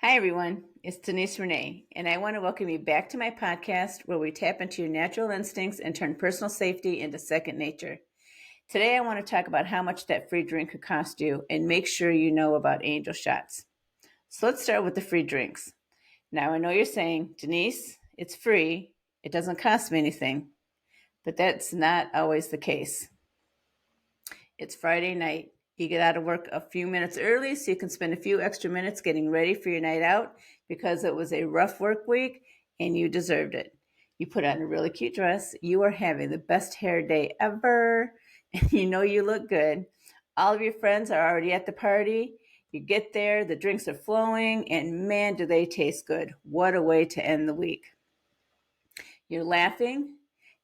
Hi, everyone. It's Denise Renee, and I want to welcome you back to my podcast where we tap into your natural instincts and turn personal safety into second nature. Today, I want to talk about how much that free drink could cost you and make sure you know about angel shots. So, let's start with the free drinks. Now, I know you're saying, Denise, it's free, it doesn't cost me anything, but that's not always the case. It's Friday night. You get out of work a few minutes early so you can spend a few extra minutes getting ready for your night out because it was a rough work week and you deserved it. You put on a really cute dress. You are having the best hair day ever. And you know you look good. All of your friends are already at the party. You get there, the drinks are flowing, and man, do they taste good. What a way to end the week. You're laughing,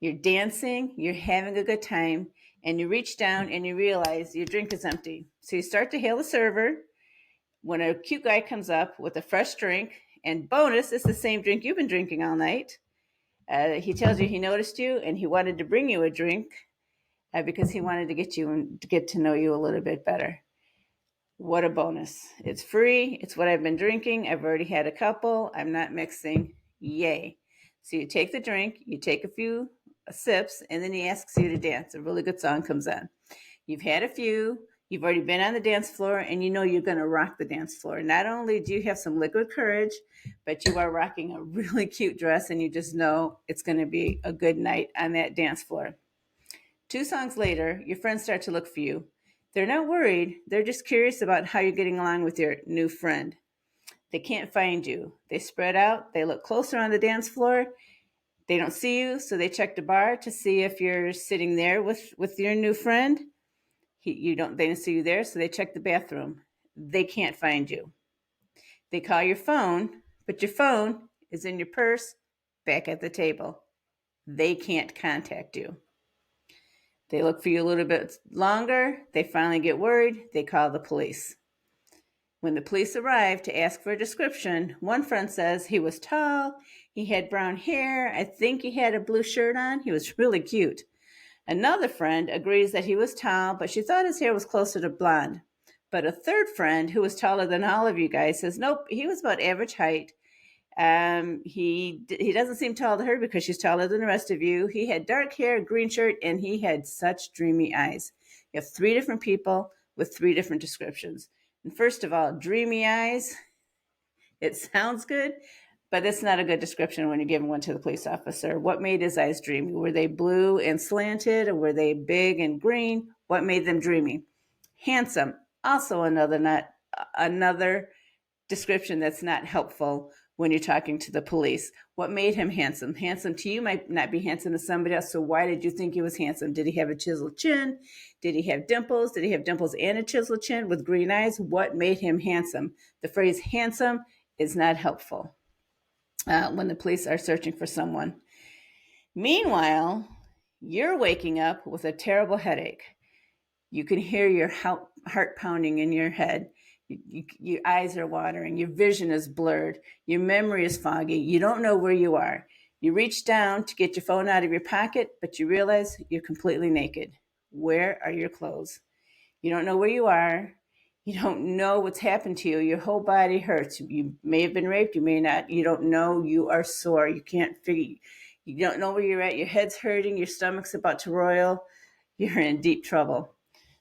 you're dancing, you're having a good time, and you reach down and you realize your drink is empty. So you start to hail the server when a cute guy comes up with a fresh drink, and bonus, it's the same drink you've been drinking all night. He tells you he noticed you and he wanted to bring you a drink because he wanted to get to know you a little bit better. What a bonus. It's free. It's what I've been drinking. I've already had a couple. I'm not mixing. Yay. So you take the drink, you take a few sips, and then he asks you to dance. A really good song comes on. You've had a few, you've already been on the dance floor, and you know you're going to rock the dance floor. Not only do you have some liquid courage, but you are rocking a really cute dress, and you just know it's going to be a good night on that dance floor. 2 songs later, your friends start to look for you. They're not worried, they're just curious about how you're getting along with your new friend. They can't find you. They spread out, they look closer on the dance floor. They don't see you, so they check the bar to see if you're sitting there with your new friend. They don't see you there, so they check the bathroom. They can't find you. They call your phone, but your phone is in your purse back at the table. They can't contact you. They look for you a little bit longer. They finally get worried. They call the police. When the police arrive to ask for a description, one friend says he was tall, he had brown hair, I think he had a blue shirt on, he was really cute. Another friend agrees that he was tall, but she thought his hair was closer to blonde. But a third friend, who was taller than all of you guys, says, nope, he was about average height. He doesn't seem tall to her because she's taller than the rest of you. He had dark hair, green shirt, and he had such dreamy eyes. You have 3 different people with 3 different descriptions. And first of all, dreamy eyes, it sounds good, but it's not a good description when you're giving one to the police officer. What made his eyes dreamy? Were they blue and slanted, or were they big and green? What made them dreamy? Handsome, also another description that's not helpful when you're talking to the police. What made him handsome? Handsome to you might not be handsome to somebody else. So why did you think he was handsome? Did he have a chiseled chin? Did he have dimples? Did he have dimples and a chiseled chin with green eyes? What made him handsome? The phrase handsome is not helpful when the police are searching for someone. Meanwhile, you're waking up with a terrible headache. You can hear your heart pounding in your head. Your eyes are watering. Your vision is blurred. Your memory is foggy. You don't know where you are. You reach down to get your phone out of your pocket, but you realize you're completely naked. Where are your clothes? You don't know where you are. You don't know what's happened to you. Your whole body hurts. You may have been raped. You may not. You don't know. You are sore. You can't figure. You don't know where you're at. Your head's hurting. Your stomach's about to roil. You're in deep trouble.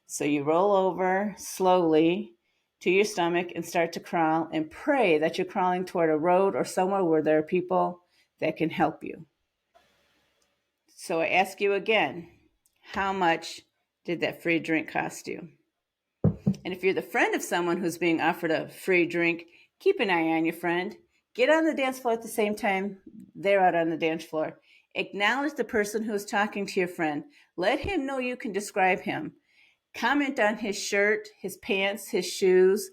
So you roll over slowly to your stomach and start to crawl and pray that you're crawling toward a road or somewhere where there are people that can help you. So I ask you again, how much did that free drink cost you? And if you're the friend of someone who's being offered a free drink, keep an eye on your friend. Get on the dance floor at the same time they're out on the dance floor. Acknowledge the person who is talking to your friend. Let him know you can describe him. Comment on his shirt, his pants, his shoes.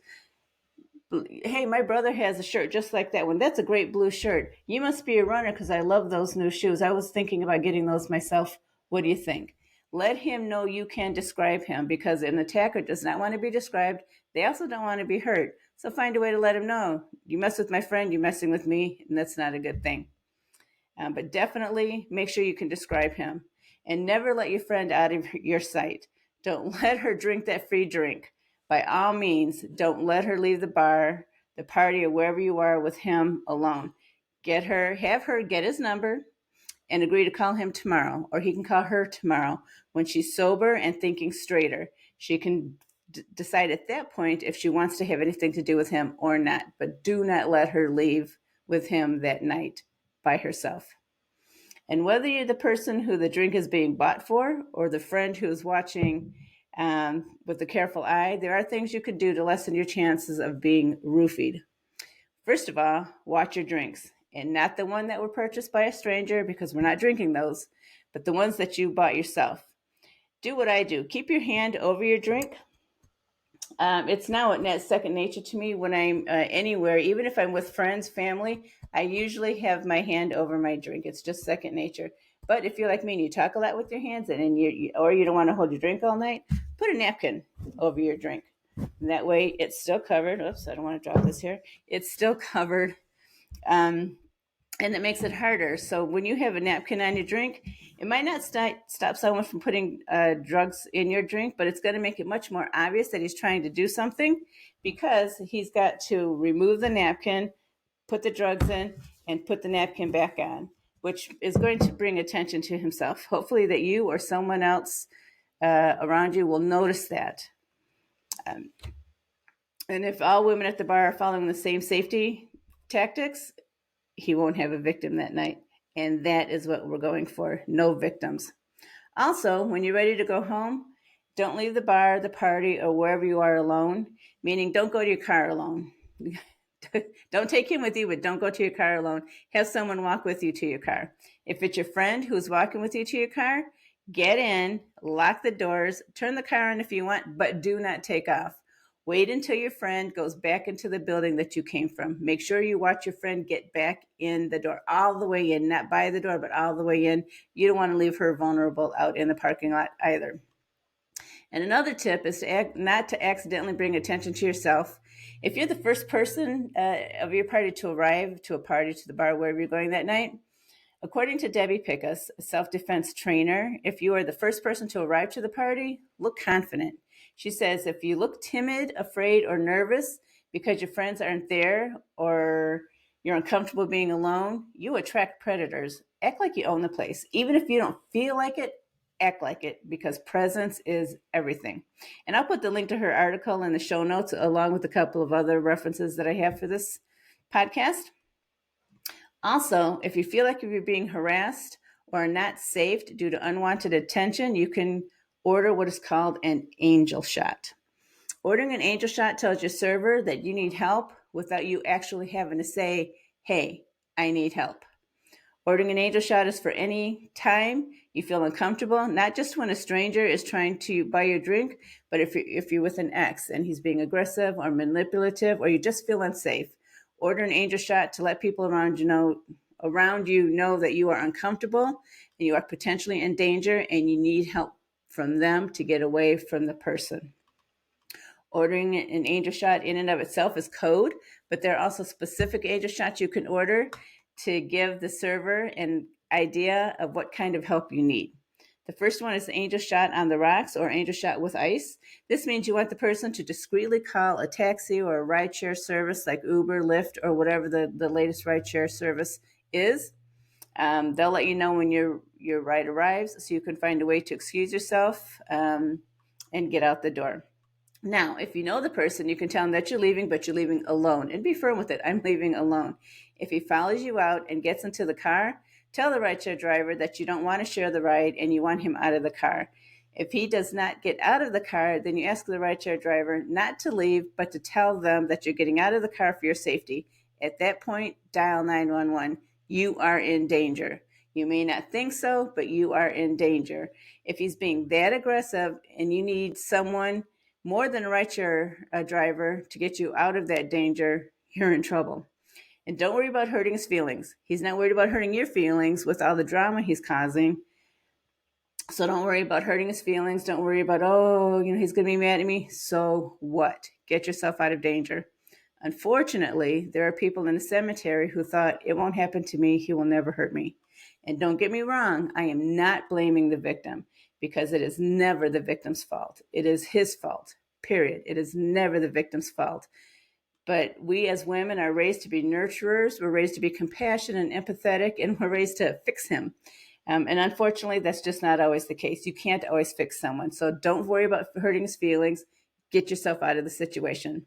Hey, my brother has a shirt just like that one. That's a great blue shirt. You must be a runner because I love those new shoes. I was thinking about getting those myself. What do you think? Let him know you can describe him because an attacker does not want to be described. They also don't want to be hurt. So find a way to let him know. You mess with my friend, you're messing with me, and that's not a good thing. But definitely make sure you can describe him. And never let your friend out of your sight. Don't let her drink that free drink. By all means, don't let her leave the bar. the party, or wherever you are with him alone. Have her get his number and agree to call him tomorrow, or he can call her tomorrow when she's sober and thinking straighter. She can decide at that point if she wants to have anything to do with him or not, but do not let her leave with him that night by herself. And whether you're the person who the drink is being bought for or the friend who's watching with a careful eye, there are things you could do to lessen your chances of being roofied. First of all, watch your drinks, and not the one that were purchased by a stranger, because we're not drinking those, but the ones that you bought yourself. Do what I do. Keep your hand over your drink. It's now second nature to me when I'm anywhere, even if I'm with friends, family, I usually have my hand over my drink. It's just second nature. But if you're like me and you talk a lot with your hands or you don't want to hold your drink all night, put a napkin over your drink. And that way it's still covered. Oops, I don't want to drop this here. It's still covered. And it makes it harder. So when you have a napkin on your drink, it might not stop someone from putting drugs in your drink, but it's going to make it much more obvious that he's trying to do something, because he's got to remove the napkin, put the drugs in, and put the napkin back on, which is going to bring attention to himself. Hopefully that you or someone else around you will notice that. And if all women at the bar are following the same safety tactics, he won't have a victim that night. And that is what we're going for. No victims. Also, when you're ready to go home, don't leave the bar, the party, or wherever you are alone, meaning don't go to your car alone. Don't take him with you, but don't go to your car alone. Have someone walk with you to your car. If it's your friend who's walking with you to your car, get in, lock the doors, turn the car on if you want, but do not take off. Wait until your friend goes back into the building that you came from. Make sure you watch your friend get back in the door, all the way in, not by the door, but all the way in. You don't want to leave her vulnerable out in the parking lot either. And another tip is not to accidentally bring attention to yourself. If you're the first person of your party to arrive to a party, to the bar, wherever you're going that night, according to Debbie Pickus, a self-defense trainer, if you are the first person to arrive to the party, look confident. She says if you look timid, afraid, or nervous because your friends aren't there or you're uncomfortable being alone, you attract predators. Act like you own the place. Even if you don't feel like it, act like it, because presence is everything. And I'll put the link to her article in the show notes, along with a couple of other references that I have for this podcast. Also, if you feel like you're being harassed or not safe due to unwanted attention, you can order what is called an angel shot. Ordering an angel shot tells your server that you need help without you actually having to say, hey, I need help. Ordering an angel shot is for any time you feel uncomfortable, not just when a stranger is trying to buy your drink, but if you're with an ex and he's being aggressive or manipulative, or you just feel unsafe. Order an angel shot to let people around you know that you are uncomfortable and you are potentially in danger and you need help from them to get away from the person. Ordering an angel shot in and of itself is code, but there are also specific angel shots you can order to give the server an idea of what kind of help you need. The first one is the angel shot on the rocks, or angel shot with ice. This means you want the person to discreetly call a taxi or a rideshare service like Uber, Lyft, or whatever the latest rideshare service is. They'll let you know when your ride arrives, so you can find a way to excuse yourself and get out the door. Now, if you know the person, you can tell him that you're leaving, but you're leaving alone, and be firm with it. I'm leaving alone. If he follows you out and gets into the car, tell the rideshare driver that you don't want to share the ride and you want him out of the car. If he does not get out of the car, then you ask the rideshare driver not to leave, but to tell them that you're getting out of the car for your safety. At that point, dial 911. You are in danger. You may not think so, but you are in danger. If he's being that aggressive and you need someone more than a rideshare driver to get you out of that danger, you're in trouble. And don't worry about hurting his feelings. He's not worried about hurting your feelings with all the drama he's causing. So don't worry about hurting his feelings. Don't worry about, he's going to be mad at me. So what? Get yourself out of danger. Unfortunately, there are people in the cemetery who thought, it won't happen to me. He will never hurt me. And don't get me wrong, I am not blaming the victim, because it is never the victim's fault. It is his fault, period. It is never the victim's fault. But we as women are raised to be nurturers. We're raised to be compassionate and empathetic, and we're raised to fix him. And unfortunately, that's just not always the case. You can't always fix someone. So don't worry about hurting his feelings. Get yourself out of the situation.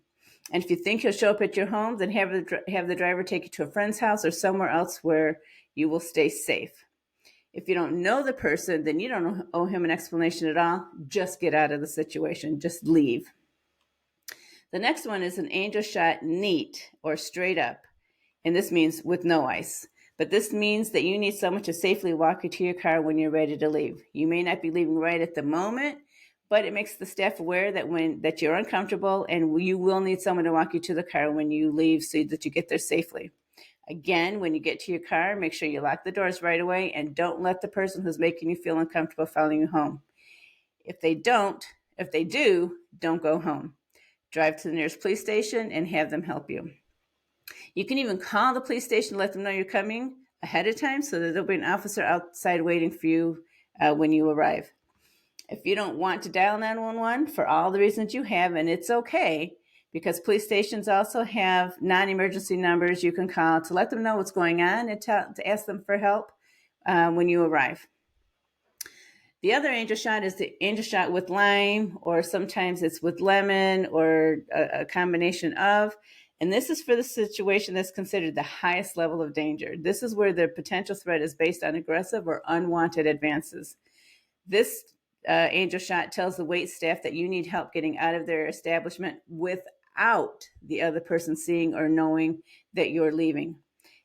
And if you think he'll show up at your home, then have the driver take you to a friend's house or somewhere else where you will stay safe. If you don't know the person, then you don't owe him an explanation at all. Just get out of the situation. Just leave. The next one is an angel shot neat or straight up. And this means with no ice. But this means that you need someone to safely walk you to your car when you're ready to leave. You may not be leaving right at the moment, but it makes the staff aware that you're uncomfortable and you will need someone to walk you to the car when you leave so that you get there safely. Again, when you get to your car, make sure you lock the doors right away and don't let the person who's making you feel uncomfortable follow you home. If they do, don't go home. Drive to the nearest police station and have them help you. You can even call the police station to let them know you're coming ahead of time so that there'll be an officer outside waiting for you when you arrive. If you don't want to dial 911 for all the reasons you have, and it's okay, because police stations also have non-emergency numbers you can call to let them know what's going on and to ask them for help when you arrive. The other angel shot is the angel shot with lime, or sometimes it's with lemon, or a combination of. And this is for the situation that's considered the highest level of danger. This is where the potential threat is based on aggressive or unwanted advances. This angel shot tells the wait staff that you need help getting out of their establishment without the other person seeing or knowing that you're leaving.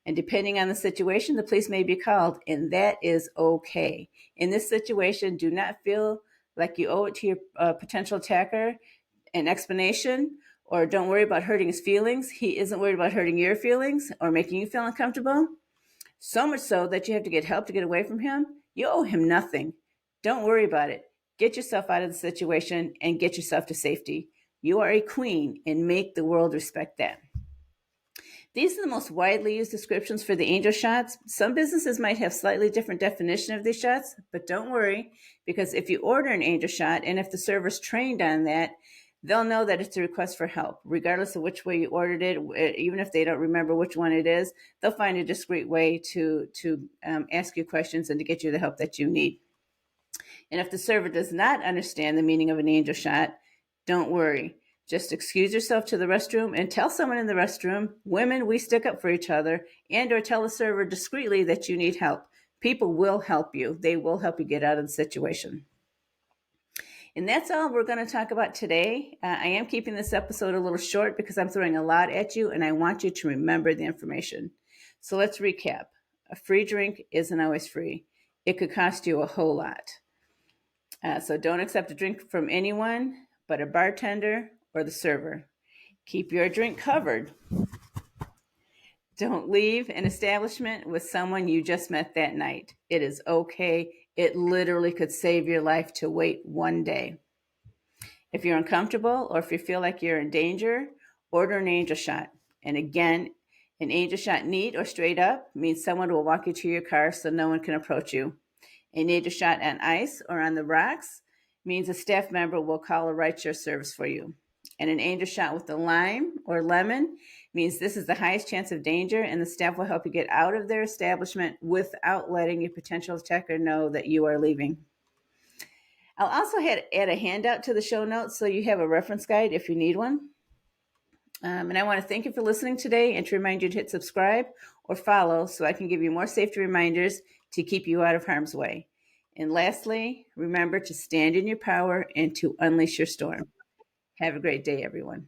And depending on the situation, the police may be called, and that is okay. In this situation, do not feel like you owe it to your potential attacker an explanation, or don't worry about hurting his feelings. He isn't worried about hurting your feelings or making you feel uncomfortable. So much so that you have to get help to get away from him. You owe him nothing. Don't worry about it. Get yourself out of the situation and get yourself to safety. You are a queen, and make the world respect that. These are the most widely used descriptions for the angel shots. Some businesses might have slightly different definition of these shots, but don't worry, because if you order an angel shot and if the server's trained on that, they'll know that it's a request for help. Regardless of which way you ordered it, even if they don't remember which one it is, they'll find a discreet way to ask you questions and to get you the help that you need. And if the server does not understand the meaning of an angel shot, don't worry. Just excuse yourself to the restroom and tell someone in the restroom, women, we stick up for each other, and or tell the server discreetly that you need help. People will help you. They will help you get out of the situation. And that's all we're going to talk about today. I am keeping this episode a little short because I'm throwing a lot at you and I want you to remember the information. So let's recap. A free drink isn't always free. It could cost you a whole lot. So don't accept a drink from anyone but a bartender or the server. Keep your drink covered. Don't leave an establishment with someone you just met that night. It is okay. It literally could save your life to wait one day. If you're uncomfortable or if you feel like you're in danger, order an angel shot. And again, an angel shot neat or straight up means someone will walk you to your car so no one can approach you. An angel shot on ice or on the rocks means a staff member will call a ride-share service for you. And an angel shot with the lime or lemon means this is the highest chance of danger, and the staff will help you get out of their establishment without letting your potential attacker know that you are leaving. I'll also add a handout to the show notes so you have a reference guide if you need one. And I want to thank you for listening today and to remind you to hit subscribe or follow so I can give you more safety reminders to keep you out of harm's way. And lastly, remember to stand in your power and to unleash your storm. Have a great day, everyone.